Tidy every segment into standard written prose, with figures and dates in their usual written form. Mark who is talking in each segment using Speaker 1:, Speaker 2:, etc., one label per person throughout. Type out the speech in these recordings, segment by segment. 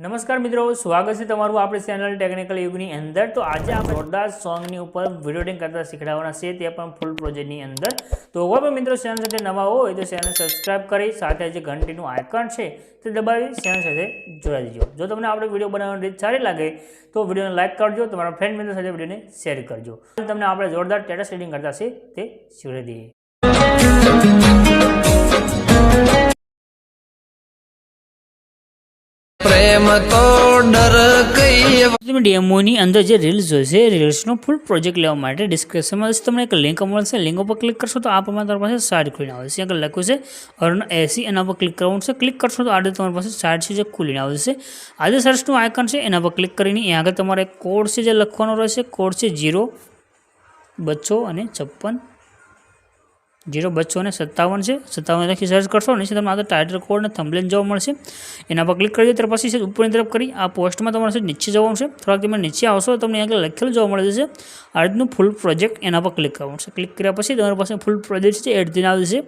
Speaker 1: नमस्कार मित्रों, स्वागत है तमारू आपणी चेनल टेक्निकल युगनी अंदर। तो आज आप जोरदार सॉन्गनी ऊपर वीडियो एडिटिंग करता शीखवाना छे, ते पण फूल प्रोजेक्टनी अंदर। तो कोई पण मित्रों चेनल साथे नवा होय तो चेनल सब्सक्राइब करी साथे जे घंटीनुं आइकन छे ते दबावी चेनल साथे जोડાઈ દેજો। जो तमने आपणे विडियो बनावવાની રીત सारी लागे तो विडियोने लाइक करजो, तमारा फ्रेंड मित्रों साथे विडियोने शेर करजो। तमने आपणे जोरदार स्टेटस एडिटिंग करता छे ते शीखवाડી दઈએ।
Speaker 2: प्रेम तो डर कई
Speaker 1: डेमोनी अंदर जो रील्स होय रील्सनो फूल प्रोजेक्ट लेवा माटे डिस्क्रिप्शन में तमने एक लिंक मळशे। लिंक पर क्लिक करशो तो आप तमारी पासे साइट खुलीने आवशे। अगर लख्युं छे अरुण 80 एना पर क्लिक करवानुं छे। क्लिक करशो तो आडे तमारी पासे साइट छे जे खुलीने आवशे। आजे सर्चनुं आइकन छे एना पर क्लिक करीने अहीं आगळ तमारे कोड छे जे लखवानो रहेशे। कोड छे 0 256 है 57 लखी सर्च करशो। नीचे तमने आगे टाइटल कोड ने थंबनेल जोवा मळशे। एना पर क्लिक करजो। त्यार पछी छे उपरनी तरफ करी आ पोस्ट में तमारे नीचे जवानुं छे। थोड़ा तमे नीचे आवशो तो तमने आगे लखेलुं जोवा मळी जशे आ रीतनुं फूल प्रोजेक्ट। एना पर क्लिक करवानुं छे। क्लिक कर्या पछी तमारी पासे फूल प्रोजेक्ट छे एड थईने आवी जशे।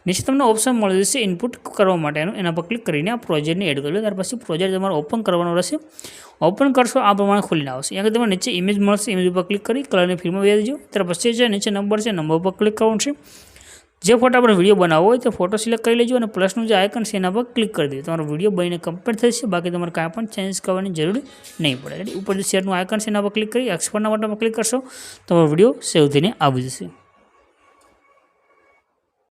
Speaker 1: नीचे तमने ऑप्शन मळी जशे इनपुट करवा माटेनुं। एना पर क्लिक करीने आ प्रोजेक्ट ने एड करजो। त्यार पछी प्रोजेक्ट तमारे ओपन करवानो रहेशे। ओपन करशो आ प्रमाणे खुलीने आवशे। अहींया तमने नीचे इमेज मळशे। इमेज पर क्लिक करी कलरनी फील्डमां वही देजो। त्यार पछी जे नीचे नंबर छे नंबर पर क्लिक करवानुं छे। जो फोटो अपने वीडियो बनावो हो तो फोटो सिलेक्ट कर लीजिए और प्लसनु जो आइकन है एना पर क्लिक कर दीजिए। तमारो वीडियो बनीने कम्प्लीट थशे। बाकी तमारे कांई पण चेन्ज करवानी जरूर नहीं पड़े। ऊपर जो शेरनु आइकन है एना पर क्लिक करी एक्सपोर्टना बटन पर क्लिक करशो तो वीडियो सेव थईने आवी जशे।